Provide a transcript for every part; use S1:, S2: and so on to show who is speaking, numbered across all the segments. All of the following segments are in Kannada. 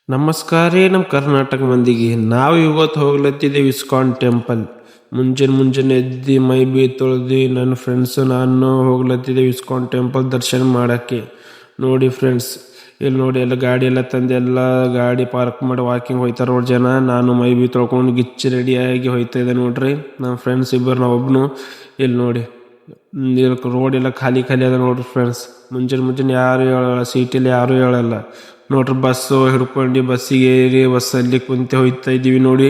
S1: ನಮಸ್ಕಾರ ರೀ ನಮ್ಮ ಕರ್ನಾಟಕ ಮಂದಿಗೆ. ನಾವು ಇವತ್ತು ಹೋಗ್ಲತ್ತಿದ್ದೇವೆ ಇಸ್ಕಾನ್ ಟೆಂಪಲ್. ಮುಂಜಾನೆ ಎದ್ದು ಮೈ ಬಿ ತೊಳೆದು ನನ್ನ ಫ್ರೆಂಡ್ಸು ನಾನು ಹೋಗ್ಲತ್ತಿದ್ದೇವೆ ಇಸ್ಕಾನ್ ಟೆಂಪಲ್ ದರ್ಶನ ಮಾಡೋಕ್ಕೆ. ನೋಡಿ ಫ್ರೆಂಡ್ಸ್, ಇಲ್ಲಿ ನೋಡಿ ಎಲ್ಲ ಗಾಡಿ ಎಲ್ಲ ತಂದು ಎಲ್ಲ ಗಾಡಿ ಪಾರ್ಕ್ ಮಾಡಿ ವಾಕಿಂಗ್ ಹೋಯ್ತಾರೆ ನೋಡಿ ಜನ. ನಾನು ಮೈ ಬಿ ತೊಳ್ಕೊಂಡು ಗಿಚ್ಚಿ ರೆಡಿಯಾಗಿ ಹೋಯ್ತಾ ಇದ್ದೆ ನೋಡ್ರಿ. ನಮ್ಮ ಫ್ರೆಂಡ್ಸ್ ಇಬ್ಬರು ನಾವು ಒಬ್ಬನು. ಇಲ್ಲಿ ನೋಡಿ ರೋಡ್ ಎಲ್ಲ ಖಾಲಿ ಅದ ನೋಡ್ರಿ ಫ್ರೆಂಡ್ಸ್. ಮುಂಜಾನೆ ಯಾರು ಹೇಳಲ್ಲ, ಸೀಟಲ್ಲಿ ಯಾರು ಹೇಳಲ್ಲ ನೋಡ್ರಿ. ಬಸ್ಸು ಹಿಡ್ಕೊಂಡು ಬಸ್ಸಿಗೆ ಏರಿ ಬಸ್ಸಲ್ಲಿ ಕುಂತೆ ಹೋಯ್ತಾ ಇದ್ದೀವಿ ನೋಡಿ.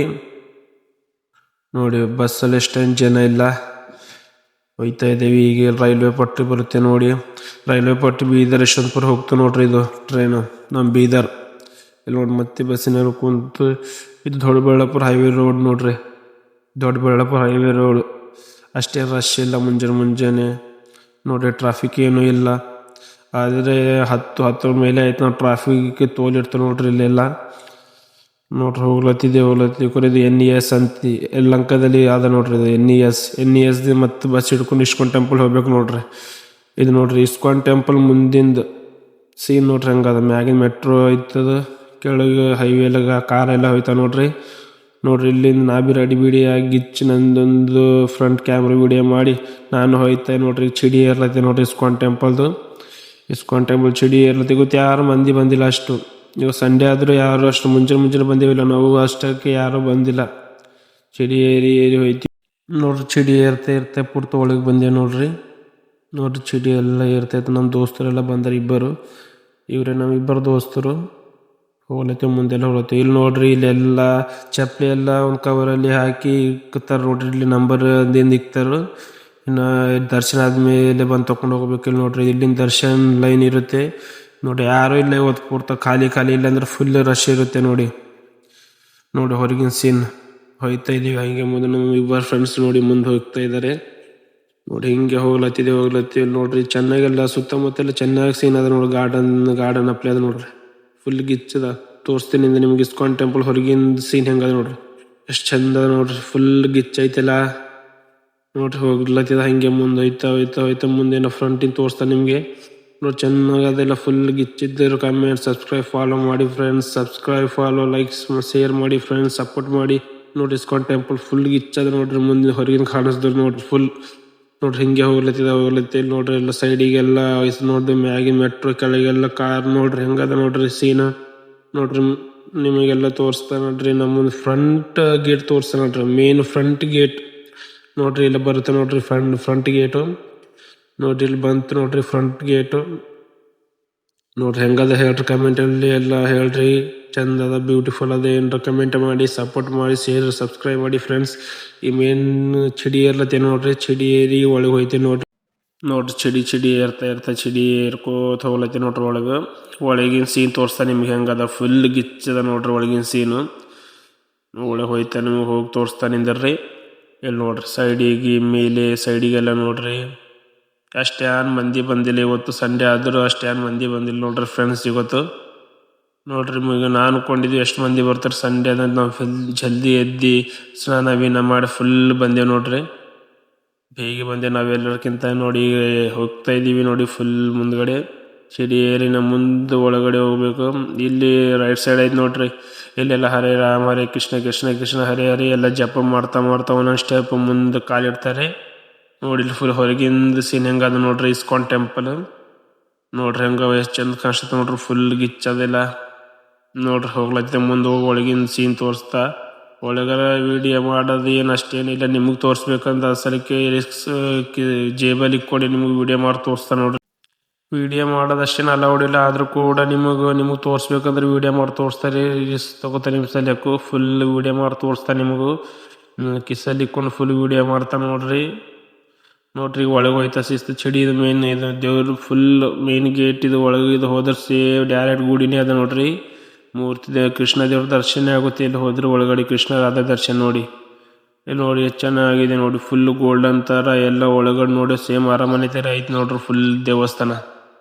S1: ಬಸ್ಸಲ್ಲಿ ಎಷ್ಟೊಂದು ಜನ ಇಲ್ಲ, ಹೋಯ್ತಾ ಇದ್ದೀವಿ. ಈಗ ರೈಲ್ವೆ ಪಟ್ಟಿ ಬರುತ್ತೆ ನೋಡಿ. ರೈಲ್ವೆ ಪಟ್ಟಿ ಬೀದರ್ ಯಶವಂತಪುರ ಹೋಗ್ತು ನೋಡ್ರಿ. ಇದು ಟ್ರೈನು ನಮ್ಮ ಬೀದರ್. ಇಲ್ಲಿ ನೋಡಿ ಮತ್ತೆ ಬಸ್ಸಿನವ್ರು ಕುಂತು. ಇದು ದೊಡ್ಡಬಳ್ಳಾಪುರ ಹೈವೇ ರೋಡ್ ನೋಡ್ರಿ. ದೊಡ್ಡಬಳ್ಳಾಪುರ ಹೈವೇ ರೋಡ್ ಅಷ್ಟೇ ರಶ್ ಇಲ್ಲ ಮುಂಜಾನೆ ನೋಡ್ರಿ. ಟ್ರಾಫಿಕ್ ಏನೂ ಇಲ್ಲ. ಆದರೆ 10 ಮೇಲೆ ಆಯ್ತು ನಾವು ಟ್ರಾಫಿಕ್ ತೋಲಿರ್ತೀವಿ ನೋಡ್ರಿ. ಇಲ್ಲೆಲ್ಲ ನೋಡ್ರಿ ಹೋಗ್ಲತ್ತಿದ್ದೇವೆ ಕೊರಿದು NES ಅಂತ ಯಲಹಂಕದಲ್ಲಿ ಅದ ನೋಡ್ರಿ. ಇದು NES ಮತ್ತು ಬಸ್ ಹಿಡ್ಕೊಂಡು ಇಸ್ಕಾನ್ ಟೆಂಪಲ್ ಹೋಗ್ಬೇಕು ನೋಡ್ರಿ. ಇದು ನೋಡ್ರಿ ಇಸ್ಕಾನ್ ಟೆಂಪಲ್ ಮುಂದಿಂದ ಸೀನ್ ನೋಡ್ರಿ. ಹಂಗದ ಮ್ಯಾಗಿನ ಮೆಟ್ರೋ ಐತದ, ಕೆಳಗೆ ಹೈವೇಲಾಗ ಕಾರ್ ಎಲ್ಲ ಹೋಯ್ತಾವ ನೋಡ್ರಿ. ಇಲ್ಲಿಂದ ನಾ ಬಿ ರೆಡಿ ಬಿಡಿ ಆಗಿಚ್ಚಿ ನಂದೊಂದು ಫ್ರಂಟ್ ಕ್ಯಾಮ್ರಾ ವಿಡಿಯೋ ಮಾಡಿ ನಾನು ಹೋಯ್ತಾ ನೋಡ್ರಿ. ಚಿಡಿ ಏರ್ಲತ್ತೆ ನೋಡ್ರಿ ಇಸ್ಕಾನ್ ಟೆಂಪಲ್ ಚಿಡಿ ಏರ್ಲತ್ತೆ. ಗೊತ್ತು ಯಾರು ಮಂದಿ ಬಂದಿಲ್ಲ ಅಷ್ಟು. ಇವಾಗ ಸಂಡೇ ಆದರೂ ಯಾರು ಅಷ್ಟು ಮುಂಜಾನೆ ಬಂದಿವಿಲ್ಲ ನಾವು. ಅಷ್ಟಕ್ಕೆ ಯಾರೂ ಬಂದಿಲ್ಲ. ಚಿಡಿ ಏರಿ ಹೋಯ್ತೀವಿ ನೋಡ್ರಿ. ಚಿಡಿ ಏರ್ತಾ ಪೂರ್ತಿ ಒಳಗೆ ಬಂದೇವೆ ನೋಡ್ರಿ. ಚಿಡಿ ಎಲ್ಲ ಏರ್ತೈತೆ. ನಮ್ಮ ದೋಸ್ತರೆಲ್ಲ ಬಂದಾರೆ ಇಬ್ಬರು. ಇವರೇ ನಮ್ಮ ಇಬ್ಬರು ದೋಸ್ತರು. ಹೋಗ್ಲತ್ತೀವಿ ಮುಂದೆಲ್ಲ ಹೋಗ್ಲತ್ತೀವಿ. ಇಲ್ಲಿ ನೋಡ್ರಿ, ಇಲ್ಲೆಲ್ಲ ಚಪ್ಪಲಿ ಎಲ್ಲ ಒಂದು ಕವರಲ್ಲಿ ಹಾಕಿ ಇಕ್ತಾರೆ ನೋಡ್ರಿ. ಇಲ್ಲಿ ನಂಬರ್ ದಿಂದ ಇಕ್ತಾರೆ. ಇನ್ನು ದರ್ಶನ ಆದಮೇಲೆ ಬಂದು ತೊಗೊಂಡು ಹೋಗ್ಬೇಕು. ಇಲ್ಲಿ ನೋಡ್ರಿ, ಇಲ್ಲಿನ ದರ್ಶನ ಲೈನ್ ಇರುತ್ತೆ ನೋಡಿ. ಯಾರೂ ಇಲ್ಲ ಇವತ್ತು ಪೂರ್ತಿ ಖಾಲಿ ಇಲ್ಲಾಂದ್ರೆ ಫುಲ್ ರಶ್ ಇರುತ್ತೆ ನೋಡಿ. ಹೊರಗಿನ ಸೀನ್ ಹೋಗ್ತಾ ಇದ್ದೀವಿ. ಹಂಗೆ ಮುಂದೆ ನಮ್ಮ ಇಬ್ಬರು ಫ್ರೆಂಡ್ಸ್ ನೋಡಿ ಮುಂದೆ ಹೋಗ್ತಾ ಇದ್ದಾರೆ ನೋಡಿ. ಹಿಂಗೆ ಹೋಗ್ಲತ್ತೀವಿ ನೋಡ್ರಿ. ಚೆನ್ನಾಗೆಲ್ಲ ಸುತ್ತಮುತ್ತೆಲ್ಲ ಚೆನ್ನಾಗಿ ಸೀನ್ ಅದ ನೋಡಿ. ಗಾರ್ಡನ್ ಅಪ್ಲೈ ಅದ ನೋಡ್ರಿ. ಫುಲ್ ಗಿಚ್ಚದ. ತೋರಿಸ್ತೀನಿ ನಿಮ್ಗೆ ಇಸ್ಕಾನ್ ಟೆಂಪಲ್ ಹೊರಗಿನ ಸೀನ್ ಹೆಂಗದ ನೋಡ್ರಿ. ಎಷ್ಟು ಚಂದ ಅದ ನೋಡ್ರಿ. ಫುಲ್ ಗಿಚ್ಚೈತೆಲ್ಲ ನೋಡ್ರಿ. ಹೋಗ್ಲತ್ತಿದ ಹಂಗೆ ಮುಂದೆ ಹೋಯ್ತಾ ಮುಂದೆ ಫ್ರಂಟಿನ ತೋರಿಸ್ತಾ ನಿಮಗೆ ನೋಡಿ. ಚೆನ್ನಾಗದೆಲ್ಲ ಫುಲ್ ಗಿಚ್ಚಿದ್ದರು. ಕಮೆಂಟ್, ಸಬ್ಸ್ಕ್ರೈಬ್, ಫಾಲೋ ಮಾಡಿ ಫ್ರೆಂಡ್ಸ್. ಲೈಕ್ಸ್, ಶೇರ್ ಮಾಡಿ ಫ್ರೆಂಡ್ಸ್, ಸಪೋರ್ಟ್ ಮಾಡಿ ನೋಡಿ. ಇಸ್ಕಾನ್ ಟೆಂಪಲ್ ಫುಲ್ ಗಿಚ್ಚದ ನೋಡ್ರಿ. ಮುಂದೆ ಹೊರಗಿನ ಕಾಣಿಸ್ದ್ರು ನೋಡ್ರಿ. ಫುಲ್ ನೋಡ್ರಿ ಹಿಂಗೆ ಹೋಗ್ಲತ್ತಿದ ನೋಡ್ರಿ. ಎಲ್ಲ ಸೈಡಿಗೆಲ್ಲ ನೋಡ್ರಿ. ಮ್ಯಾಗಿನ ಮೆಟ್ರೋ, ಕೆಳಗೆಲ್ಲ ಕಾರ್ ನೋಡ್ರಿ. ಹೆಂಗದ ನೋಡ್ರಿ ಸೀನ್ ನೋಡ್ರಿ. ನಿಮಗೆಲ್ಲ ತೋರಿಸ್ತಾ ನೋಡ್ರಿ. ನಮ್ಮ ಫ್ರಂಟ್ ಗೇಟ್ ತೋರಿಸ್ತಾ ನೋಡ್ರಿ. ಮೇನ್ ಫ್ರಂಟ್ ಗೇಟ್ ನೋಡ್ರಿ. ಇಲ್ಲ ಬರುತ್ತೆ ನೋಡ್ರಿ ಫ್ರಂಟ್ ಗೇಟು ನೋಡ್ರಿ. ಇಲ್ಲಿ ಬಂತು ನೋಡ್ರಿ ಫ್ರಂಟ್ ಗೇಟು ನೋಡ್ರಿ. ಹೆಂಗದ ಹೇಳ್ರಿ ಕಮೆಂಟಲ್ಲಿ ಎಲ್ಲ ಹೇಳ್ರಿ. ಚಂದದ ಬ್ಯೂಟಿಫುಲ್ ಅದ ಏನ್ರ ಕಮೆಂಟ್ ಮಾಡಿ, ಸಪೋರ್ಟ್ ಮಾಡಿ, ಶೇರ್, ಸಬ್ಸ್ಕ್ರೈಬ್ ಮಾಡಿ ಫ್ರೆಂಡ್ಸ್. ಈ ಮೇನ್ ಚಿಡಿ ಏರ್ಲತ್ತೆ ನೋಡ್ರಿ. ಚಿಡಿ ಏರಿ ಒಳಗೆ ಹೋಯ್ತೆ ನೋಡ್ರಿ. ಚಿಡಿ ಏರ್ತಾ ಚಿಡಿ ಏರ್ಕೋತ ಹೋಗ್ಲತ್ತೆ ನೋಡ್ರಿ. ಒಳಗಿನ ಸೀನ್ ತೋರಿಸ್ತಾ ನಿಮ್ಗೆ ಹೆಂಗದ. ಫುಲ್ ಗಿಚ್ಚದ ನೋಡ್ರಿ ಒಳಗಿನ ಸೀನು. ಒಳಗೆ ಹೋಯ್ತಾ ನಿಮ್ಗೆ ಹೋಗಿ ತೋರಿಸ್ತಾ ನಿಂದರ್ರಿ. ಇಲ್ಲಿ ನೋಡ್ರಿ ಸೈಡಿಗೆ ಮೇಲೆ ಸೈಡಿಗೆಲ್ಲ ನೋಡ್ರಿ. ಅಷ್ಟೇನು ಮಂದಿ ಬಂದಿಲ್ಲ ಇವತ್ತು. ಸಂಡೇ ಆದರೂ ಅಷ್ಟೇನು ಮಂದಿ ಬಂದಿಲ್ಲ ನೋಡ್ರಿ ಫ್ರೆಂಡ್ಸ್ ಇವತ್ತು. ನೋಡ್ರಿ ನಾನು ಅನ್ಕೊಂಡಿದ್ವಿ ಎಷ್ಟು ಮಂದಿ ಬರ್ತಾರೆ ಸಂಡೇ ಅದಂತ. ನಾವು ಫುಲ್ ಜಲ್ದಿ ಎದ್ದು ಸ್ನಾನ ಮಾಡಿ ಫುಲ್ ಬಂದೇವು ನೋಡ್ರಿ. ಬೇಗ ಬಂದೇವು ನಾವೆಲ್ಲರಿಗಿಂತ ನೋಡಿ. ಹೋಗ್ತಾ ಇದ್ದೀವಿ ನೋಡಿ ಫುಲ್ ಮುಂದ್ಗಡೆ. ಚಿಡಿ ಏರಿನ ಮುಂದೆ ಒಳಗಡೆ ಹೋಗ್ಬೇಕು. ಇಲ್ಲಿ ರೈಟ್ ಸೈಡ್ ಐತೆ ನೋಡ್ರಿ. ಇಲ್ಲೆಲ್ಲ ಹರೇ ರಾಮ, ಹರೇ ಕೃಷ್ಣ, ಕೃಷ್ಣ ಕೃಷ್ಣ ಹರೇ ಹರೇ ಎಲ್ಲ ಜಪ ಮಾಡ್ತಾ ಒಂದೊಂದು ಸ್ಟೆಪ್ ಮುಂದೆ ಕಾಲಿಡ್ತಾರೆ ನೋಡಿ. ಇಲ್ಲಿ ಫುಲ್ ಹೊರಗಿಂದ ಸೀನ್ ಹೆಂಗದ ನೋಡ್ರಿ. ಇಸ್ಕಾನ್ ಟೆಂಪಲ್ ನೋಡ್ರಿ ಹೆಂಗ ಎಷ್ಟು ಚಂದ ಕಾಣಿಸ್ತದೆ ನೋಡ್ರಿ. ಫುಲ್ ಗಿಚ್ಚದೆಲ್ಲ ನೋಡ್ರಿ. ಹೋಗ್ಲತ್ತೆ ಮುಂದೆ ಹೋಗಿ ಒಳಗಿನ ಸೀನ್ ತೋರಿಸ್ತಾ. ಒಳಗರ ವಿಡಿಯೋ ಮಾಡೋದು ಏನು ಅಷ್ಟೇನಿಲ್ಲ. ನಿಮಗೆ ತೋರಿಸ್ಬೇಕಂತ ಅಸಲಕ್ಕೆ ರಿಸ್ಕ್ ಜೇಬಲ್ಲಿ ಇಕ್ಕೊಂಡು ನಿಮಗೆ ವಿಡಿಯೋ ಮಾಡಿ ತೋರಿಸ್ತಾ ನೋಡ್ರಿ. ವಿಡಿಯೋ ಮಾಡೋದಷ್ಟೇನು ಅಲೌಡ್ ಇಲ್ಲ. ಆದರೂ ಕೂಡ ನಿಮಗೆ ತೋರಿಸ್ಬೇಕಂದ್ರೆ ವಿಡಿಯೋ ಮಾಡಿ ತೋರಿಸ್ತಾರೆ. ತಗೋತಾರೆ ನಿಮಿಷದಲ್ಲಿ ಯಾಕೋ ಫುಲ್ ವಿಡಿಯೋ ಮಾಡಿ ತೋರಿಸ್ತಾ ನಿಮಗೂ. ಕಿಸಲ್ಲಿ ಇಕ್ಕೊಂಡು ಫುಲ್ ವಿಡಿಯೋ ಮಾಡ್ತಾ ನೋಡ್ರಿ. ಒಳಗೆ ಹೋಯ್ತಾ ಶಿಸ್ತು. ಚಿಡಿ ಇದು ಮೇನ್ ಇದು ದೇವ್ರು ಫುಲ್ ಮೇನ್ ಗೇಟ್ ಇದು. ಒಳಗೆ ಇದು ಹೋದ್ರೆ ಸೇವ್ ಡೈರೆಕ್ಟ್ ಗುಡಿನೇ ಅದ ನೋಡ್ರಿ. ಮೂರ್ತಿ ಕೃಷ್ಣ ದೇವ್ರ ದರ್ಶನ ಆಗುತ್ತೆ. ಇಲ್ಲಿ ಹೋದ್ರೆ ಒಳಗಡೆ ಕೃಷ್ಣ ರಾಧ ದರ್ಶನ ನೋಡಿ. ಇಲ್ಲಿ ನೋಡಿ ಎಷ್ಟು ಚೆನ್ನಾಗಿದೆ ನೋಡಿ. ಫುಲ್ ಗೋಲ್ಡನ್ ಥರ ಎಲ್ಲ ಒಳಗಡೆ ನೋಡಿ. ಸೇಮ್ ಅರಮನೆ ಥರ ಐತೆ ನೋಡ್ರಿ. ಫುಲ್ ದೇವಸ್ಥಾನ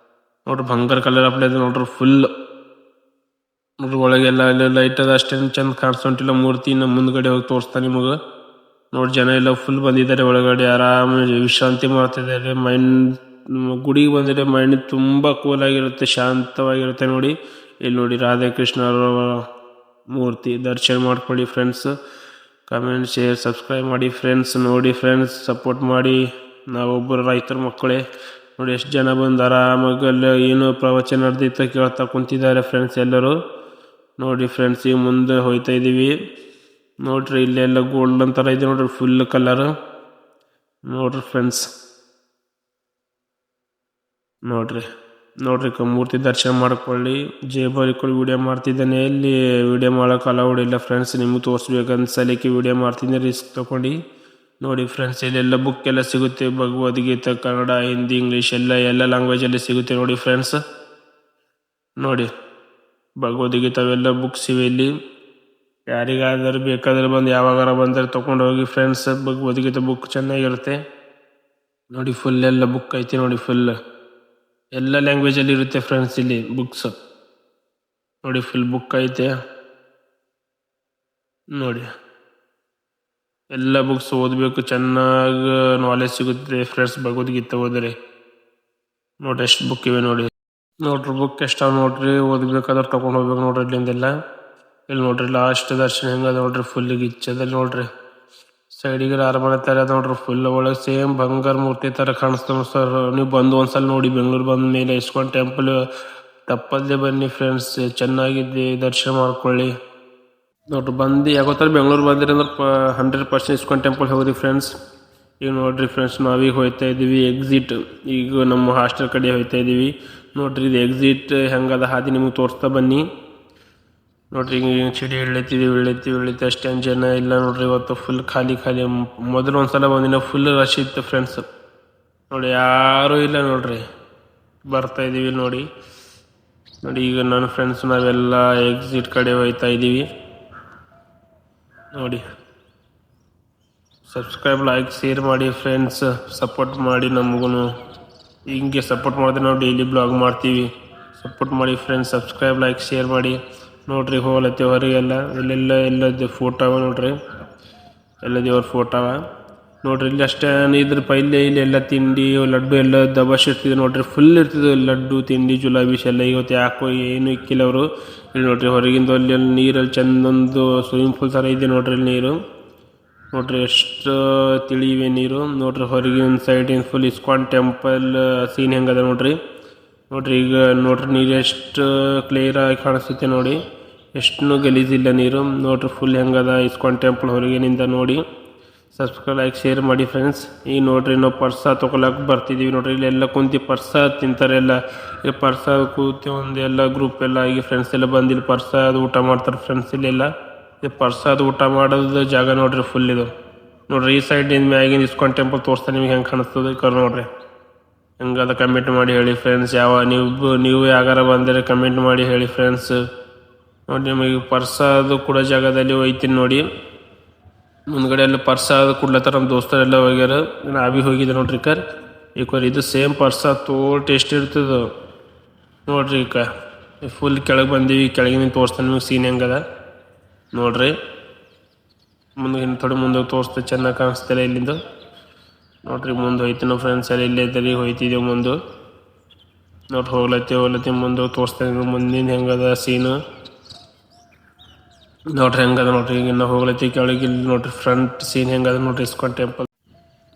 S1: ನೋಡ್ರಿ. ಬಂಗಾರ ಕಲರ್ ಅಪ್ಲೈ ಇದೆ ನೋಡ್ರಿ. ಫುಲ್ ನೋಡ್ರಿ ಒಳಗೆಲ್ಲ ಲೈಟ್ ಅದ. ಅಷ್ಟೇನು ಚಂದ ಕಾಣಿಸ್ಕೊಂಟಿಲ್ಲ ಮೂರ್ತಿ. ನಮ್ಮ ಮುಂದ್ಗಡೆ ಹೋಗಿ ತೋರಿಸ್ತಾ ನಿಮಗೆ ನೋಡಿ. ಜನ ಎಲ್ಲ ಫುಲ್ ಬಂದಿದ್ದಾರೆ ಒಳಗಡೆ. ಆರಾಮ ವಿಶ್ರಾಂತಿ ಮಾಡ್ತಿದ್ದಾರೆ. ಗುಡಿಗೆ ಬಂದರೆ ಮೈಂಡ್ ತುಂಬ ಕೂಲ್ ಆಗಿರುತ್ತೆ, ಶಾಂತವಾಗಿರುತ್ತೆ ನೋಡಿ. ಇಲ್ಲಿ ನೋಡಿ ರಾಧಾಕೃಷ್ಣ ಅವರ ಮೂರ್ತಿ ದರ್ಶನ ಮಾಡ್ಕೊಳ್ಳಿ ಫ್ರೆಂಡ್ಸ್. ಕಮೆಂಟ್ ಶೇರ್ ಸಬ್ಸ್ಕ್ರೈಬ್ ಮಾಡಿ ಫ್ರೆಂಡ್ಸ್. ನೋಡಿ ಫ್ರೆಂಡ್ಸ್, ಸಪೋರ್ಟ್ ಮಾಡಿ. ನಾವೊಬ್ಬರು ರೈತರ ಮಕ್ಕಳೇ. ನೋಡಿ ಎಷ್ಟು ಜನ ಬಂದು ಆರಾಮಾಗಿ ಏನು ಪ್ರವಚನ ನಡೆದಿತ್ತು ಕೇಳ್ತಾ ಕುಂತಿದ್ದಾರೆ ಫ್ರೆಂಡ್ಸ್ ಎಲ್ಲರೂ. ನೋಡಿ ಫ್ರೆಂಡ್ಸ್, ಈಗ ಮುಂದೆ ಹೋಗ್ತಾ ಇದ್ದೀವಿ. ನೋಡ್ರಿ ಇಲ್ಲೆಲ್ಲ ಗೋಲ್ಡನ್ ಥರ ಇದೆ ನೋಡ್ರಿ, ಫುಲ್ ಕಲರ್. ನೋಡ್ರಿ ಫ್ರೆಂಡ್ಸ್, ನೋಡ್ರಿ ಮೂರ್ತಿ ದರ್ಶನ ಮಾಡ್ಕೊಳ್ಳಿ. ಜೇಬರಿಕೊಂಡು ವಿಡಿಯೋ ಮಾಡ್ತಿದ್ದಾನೆ. ಎಲ್ಲಿ ವಿಡಿಯೋ ಮಾಡೋಕೆ ಅಲೌಡ್ ಇಲ್ಲ ಫ್ರೆಂಡ್ಸ್. ನಿಮ್ಗೆ ತೋರಿಸ್ಬೇಕಂತ ಸಲಿಕ್ಕೆ ವಿಡಿಯೋ ಮಾಡ್ತೀನಿ, ರಿಸ್ಕ್ ತಗೊಂಡು. ನೋಡಿ ಫ್ರೆಂಡ್ಸ್, ಇಲ್ಲೆಲ್ಲ ಬುಕ್ ಎಲ್ಲ ಸಿಗುತ್ತೆ. ಭಗವದ್ಗೀತೆ ಕನ್ನಡ, ಹಿಂದಿ, ಇಂಗ್ಲೀಷ್ ಎಲ್ಲ ಲ್ಯಾಂಗ್ವೇಜಲ್ಲಿ ಸಿಗುತ್ತೆ ನೋಡಿ ಫ್ರೆಂಡ್ಸ್. ನೋಡಿ ಭಗವದ್ಗೀತೆ ಅವೆಲ್ಲ ಬುಕ್ಸ್ ಇವೆ ಇಲ್ಲಿ. ಯಾರಿಗಾದರೂ ಬೇಕಾದ್ರೆ ಬಂದು ಯಾವಾಗಾರ ಬಂದರೆ ತೊಗೊಂಡು ಹೋಗಿ ಫ್ರೆಂಡ್ಸ್. ಭಗವದ್ಗೀತೆ ಬುಕ್ ಚೆನ್ನಾಗಿರುತ್ತೆ ನೋಡಿ. ಫುಲ್ ಎಲ್ಲ ಬುಕ್ ಐತಿ ನೋಡಿ. ಫುಲ್ ಎಲ್ಲ ಲ್ಯಾಂಗ್ವೇಜಲ್ಲಿ ಇರುತ್ತೆ ಫ್ರೆಂಡ್ಸ್ ಇಲ್ಲಿ ಬುಕ್ಸ್. ನೋಡಿ ಫುಲ್ ಬುಕ್ ಐತೆ ನೋಡಿ. ಎಲ್ಲ ಬುಕ್ಸ್ ಓದಬೇಕು, ಚೆನ್ನಾಗಿ ನಾಲೆಜ್ ಸಿಗುತ್ತೆ ಫ್ರೆಂಡ್ಸ್ ಭಗವದ್ಗೀತೆ ಓದಿದ್ರೆ. ನೋಡ್ರಿ ಎಷ್ಟು ಬುಕ್ ಇವೆ ನೋಡಿ. ನೋಡ್ರಿ ಬುಕ್ ಎಷ್ಟಾವ ನೋಡ್ರಿ, ಓದ್ಬೇಕಾದ್ರೆ ತೊಗೊಂಡು ಹೋಗ್ಬೇಕು ನೋಡ್ರಿ ಇಲ್ಲಿಂದೆಲ್ಲ. ಇಲ್ಲಿ ನೋಡ್ರಿ ಲಾಸ್ಟ್ ದರ್ಶನ ಹೆಂಗದ ನೋಡ್ರಿ, ಫುಲ್ ಗಿಚ್ಚದಲ್ಲಿ ನೋಡ್ರಿ. ಸೈಡಿಗೆ ಅರಮನೆ ಥರ ಅದ ನೋಡ್ರಿ, ಫುಲ್ ಒಳಗೆ ಸೇಮ್ ಬಂಗಾರ ಮೂರ್ತಿ ಥರ ಕಾಣಿಸ್ತಾವ ಸರ್. ನೀವು ಬಂದು ಒಂದ್ಸಲ ನೋಡಿ, ಬೆಂಗಳೂರು ಬಂದ ಮೇಲೆ ಇಸ್ಕಾನ್ ಟೆಂಪಲ್ ತಪ್ಪಲ್ಲೇ ಬನ್ನಿ ಫ್ರೆಂಡ್ಸ್. ಚೆನ್ನಾಗಿದೆ, ದರ್ಶನ ಮಾಡ್ಕೊಳ್ಳಿ. ನೋಡ್ರಿ ಬಂದು ಯಾಗೋತ್ತರ ಬೆಂಗಳೂರು ಬಂದಿರಿ ಅಂದ್ರೆ 100% ಇಸ್ಕಾನ್ ಟೆಂಪಲ್ ಹೋಗ್ರಿ ಫ್ರೆಂಡ್ಸ್. ಈಗ ನೋಡ್ರಿ ಫ್ರೆಂಡ್ಸ್, ನಾವೀಗ ಹೋಗ್ತಾ ಇದ್ದೀವಿ ಎಕ್ಸಿಟ್. ಈಗ ನಮ್ಮ ಹಾಸ್ಟೆಲ್ ಕಡೆ ಹೋಗ್ತಾ ಇದ್ದೀವಿ ನೋಡ್ರಿ. ಇದು ಎಕ್ಸಿಟ್ ಹೆಂಗದ ಹಾದಿ ನಿಮಗೆ ತೋರಿಸ್ತಾ ಬನ್ನಿ. ನೋಡ್ರಿ ಈಗ ಚಿಡಿ ಇಳಿತೀವಿ ಅಷ್ಟೇನು ಜನ ಇಲ್ಲ ನೋಡ್ರಿ. ಇವತ್ತು ಫುಲ್ ಖಾಲಿ. ಮೊದಲು ಒಂದ್ಸಲ ಒಂದಿನ ಫುಲ್ ರಶ್ ಇತ್ತು ಫ್ರೆಂಡ್ಸ್. ನೋಡಿ ಯಾರೂ ಇಲ್ಲ ನೋಡ್ರಿ. ಬರ್ತಾ ಇದ್ದೀವಿ ನೋಡಿ. ಈಗ ನನ್ನ ಫ್ರೆಂಡ್ಸ್ ನಾವೆಲ್ಲ ಎಕ್ಸಿಟ್ ಕಡೆ ಹೋಗ್ತಾ ಇದ್ದೀವಿ ನೋಡಿ. ಸಬ್ಸ್ಕ್ರೈಬ್, ಲೈಕ್, ಶೇರ್ ಮಾಡಿ ಫ್ರೆಂಡ್ಸ್. ಸಪೋರ್ಟ್ ಮಾಡಿ ನಮಗೂ. ಹಿಂಗೆ ಸಪೋರ್ಟ್ ಮಾಡಿದ್ರೆ ನಾವು ಡೈಲಿ ಬ್ಲಾಗ್ ಮಾಡ್ತೀವಿ. ಸಪೋರ್ಟ್ ಮಾಡಿ ಫ್ರೆಂಡ್ಸ್. ಸಬ್ಸ್ಕ್ರೈಬ್, ಲೈಕ್, ಶೇರ್ ಮಾಡಿ. ನೋಡ್ರಿ ಹೋಲತ್ತೆ ಹೊರಗೆಲ್ಲ. ಎಲ್ಲದ ಫೋಟೋ ಅವ ನೋಡ್ರಿ, ಎಲ್ಲ ದೇವ್ರ ಫೋಟೋ ಅವ ನೋಡ್ರಿ. ಇಲ್ಲಿ ಅಷ್ಟೇ ಇದ್ರ ಪೈಲೆ ಇಲ್ಲಿ ಎಲ್ಲ ತಿಂಡಿ ಲಡ್ಡು ಎಲ್ಲ ದಬಾಶ್ ಇರ್ತಿದೆ ನೋಡ್ರಿ. ಫುಲ್ ಇರ್ತದೆ ಲಡ್ಡು, ತಿಂಡಿ, ಜುಲಾಬೀಸ್ ಎಲ್ಲ. ಇವತ್ತು ಯಾಕೋ ಏನು ಇಕ್ಕಿಲ್ಲ ಅವರು. ಇಲ್ಲಿ ನೋಡ್ರಿ ಹೊರಗಿಂದ ಅಲ್ಲಿ ನೀರಲ್ಲಿ ಚಂದೊಂದು ಸ್ವಿಮ್ಮಿಂಗ್ ಪೂಲ್ ಥರ ಇದೆ ನೋಡ್ರಿ. ಇಲ್ಲಿ ನೀರು ನೋಡ್ರಿ ಎಷ್ಟು ತಿಳಿಯಿವೆ ನೀರು ನೋಡ್ರಿ. ಹೊರಗಿನ ಸೈಡಿನ ಫುಲ್ ಇಸ್ಕಾನ್ ಟೆಂಪಲ್ ಸೀನ್ ಹೆಂಗದ ನೋಡ್ರಿ. ಈಗ ನೋಡ್ರಿ ನೀರು ಎಷ್ಟು ಕ್ಲಿಯರ್ ಆಗಿ ಕಾಣಿಸುತ್ತೆ ನೋಡಿ. ಎಷ್ಟು ಗಲೀಜಿಲ್ಲ ನೀರು ನೋಡ್ರಿ. ಫುಲ್ ಹೆಂಗದ ಇಸ್ಕಾನ್ ಟೆಂಪಲ್ ಹೊರಗಿನಿಂದ ನೋಡಿ. ಸಬ್ಸ್ಕ್ರೈಬ್, ಲೈಕ್, ಶೇರ್ ಮಾಡಿ ಫ್ರೆಂಡ್ಸ್. ಈಗ ನೋಡ್ರಿ ನಾವು ಪ್ರಸಾದ ತೊಗೊಳಕ್ಕೆ ಬರ್ತಿದ್ದೀವಿ ನೋಡ್ರಿ. ಇಲ್ಲೆಲ್ಲ ಕುಂತು ಪ್ರಸಾದ ತಿಂತಾರೆ ಎಲ್ಲ. ಇಲ್ಲಿ ಪ್ರಸಾದ ಕೂತಿ ಒಂದೆಲ್ಲ ಗ್ರೂಪ್ ಎಲ್ಲ ಆಗಿ ಫ್ರೆಂಡ್ಸ್ ಎಲ್ಲ ಬಂದು ಇಲ್ಲಿ ಪ್ರಸಾದ ಊಟ ಮಾಡ್ತಾರೆ ಫ್ರೆಂಡ್ಸ್. ಇಲ್ಲೆಲ್ಲ ಪ್ರಸಾದ ಊಟ ಮಾಡೋದು ಜಾಗ ನೋಡ್ರಿ. ಫುಲ್ ಇದು ನೋಡ್ರಿ. ಈ ಸೈಡಿಂದ ಮ್ಯಾಗಿನ ಇಸ್ಕಾನ್ ಟೆಂಪಲ್ ತೋರಿಸ್ತಾ ನಿಮ್ಗೆ ಹೆಂಗೆ ಕಾಣಿಸ್ತದೆ ನೋಡ್ರಿ. ಹೆಂಗದ ಕಮೆಂಟ್ ಮಾಡಿ ಹೇಳಿ ಫ್ರೆಂಡ್ಸ್. ನೀವು ಯಾಗಾರ ಬಂದರೆ ಕಮೆಂಟ್ ಮಾಡಿ ಹೇಳಿ ಫ್ರೆಂಡ್ಸ್. ನೋಡಿ ನಿಮಗೆ ಪ್ರಸಾದ ಕೂಡ ಜಾಗದಲ್ಲಿ ಹೋಯ್ತೀನಿ ನೋಡಿ. ಮುಂದ್ಗಡೆ ಎಲ್ಲ ಪ್ರಸಾದ ಕೊಡ್ಲತ್ತಾರ ನಮ್ಮ ದೋಸ್ತರೆಲ್ಲ ಹೋಗ್ಯಾರ. ನಾವೀ ಹೋಗಿದ್ದೆ ನೋಡ್ರಿ. ಇದು ಸೇಮ್ ಪ್ರಸಾದ ತೋಲ್ ಟೇಸ್ಟ್ ಇರ್ತದೆ ನೋಡ್ರಿ. ಫುಲ್ ಕೆಳಗೆ ಬಂದೀವಿ. ಕೆಳಗಿನ ತೋರಿಸ್ತಾನೆ ನಿಮಗೆ ಸೀನ್ ಹೆಂಗದ ನೋಡ್ರಿ. ಥೋಡೆ ಮುಂದೆ ತೋರಿಸ್ತಾ ಚೆನ್ನಾಗಿ ಕಾಣಿಸ್ತಿಲ್ಲ ಇಲ್ಲಿಂದ ನೋಡ್ರಿ. ಮುಂದೆ ಹೋಯ್ತು ನಾವು ಫ್ರೆಂಡ್ಸ್ ಎಲ್ಲ ಇಲ್ಲೇ ಇದ್ದಲ್ಲಿ ಹೋಯ್ತಿದ್ದೇವೆ ಮುಂದೆ ನೋಡ್ರಿ. ಹೋಗ್ಲತ್ತಿ ಮುಂದೆ ತೋರಿಸ್ತಾ ಮುಂದಿನ ಹೆಂಗದ ಸೀನು ನೋಡ್ರಿ. ಹೆಂಗದ ನೋಡ್ರಿ. ಈಗ ನಾವು ಹೋಗ್ಲತ್ತಿ ಕೆಳಗೆ. ಇಲ್ಲಿ ನೋಡ್ರಿ ಫ್ರಂಟ್ ಸೀನ್ ಹೆಂಗದ ನೋಡ್ರಿ ಇಸ್ಕಾನ್ ಟೆಂಪಲ್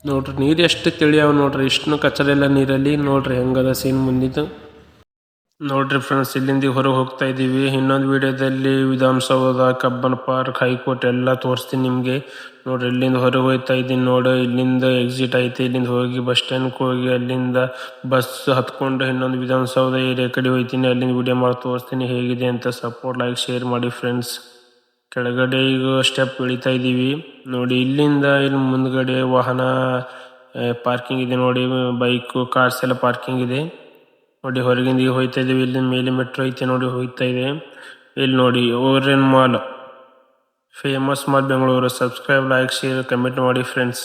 S1: ನೋಡ್ರಿ. ನೀರು ಎಷ್ಟು ತಿಳಿಯಾವ ನೋಡ್ರಿ. ಇಷ್ಟು ಕಚರ ಎಲ್ಲ ನೀರಲ್ಲಿ ನೋಡ್ರಿ. ಹೆಂಗದ ಸೀನ್ ಮುಂದಿದ್ದು ನೋಡ್ರಿ ಫ್ರೆಂಡ್ಸ್. ಇಲ್ಲಿಂದ ಹೊರಗೆ ಹೋಗ್ತಾ ಇದ್ದೀವಿ. ಇನ್ನೊಂದು ವಿಡಿಯೋದಲ್ಲಿ ವಿಧಾನಸೌಧ, ಕಬ್ಬನ್ ಪಾರ್ಕ್, ಹೈಕೋರ್ಟ್ ಎಲ್ಲ ತೋರಿಸ್ತೀನಿ ನಿಮಗೆ ನೋಡ್ರಿ. ಇಲ್ಲಿಂದ ಹೊರಗೆ ಹೋಗ್ತಾ ಇದ್ದೀನಿ ನೋಡಿ. ಇಲ್ಲಿಂದ ಎಕ್ಸಿಟ್ ಐತೆ. ಇಲ್ಲಿಂದ ಹೋಗಿ ಬಸ್ ಸ್ಟ್ಯಾಂಡ್ಗೆ ಹೋಗಿ ಅಲ್ಲಿಂದ ಬಸ್ ಹತ್ಕೊಂಡು ಇನ್ನೊಂದು ವಿಧಾನಸೌಧ ಏರಿಯಾ ಕಡೆ ಹೋಗ್ತೀನಿ. ಅಲ್ಲಿಂದ ವಿಡಿಯೋ ಮಾಡಿ ತೋರಿಸ್ತೀನಿ ಹೇಗಿದೆ ಅಂತ. ಸಪೋರ್ಟ್, ಲೈಕ್, ಶೇರ್ ಮಾಡಿ ಫ್ರೆಂಡ್ಸ್. ಕೆಳಗಡೆ ಈಗ ಸ್ಟೆಪ್ ಇಳಿತಾ ಇದ್ದೀವಿ ನೋಡಿ. ಇಲ್ಲಿಂದ ಇಲ್ಲಿ ಮುಂದ್ಗಡೆ ವಾಹನ ಪಾರ್ಕಿಂಗ್ ಇದೆ ನೋಡಿ. ಬೈಕು, ಕಾರ್ಸ್ ಎಲ್ಲ ಪಾರ್ಕಿಂಗ್ ಇದೆ ನೋಡಿ. ಹೊರಗಿಂದ ಈಗ ಹೋಗ್ತಾ ಇದ್ದೀವಿ. ಇಲ್ಲಿ ಮೇಲೆ ಮೆಟ್ರೋ ಐತೆ ನೋಡಿ, ಹೋಗ್ತಾ ಇದೆ. ಇಲ್ಲಿ ನೋಡಿ Orion mall, famous mall Bengaluru. Subscribe, like, share, comment ಮಾಡಿ ಫ್ರೆಂಡ್ಸ್.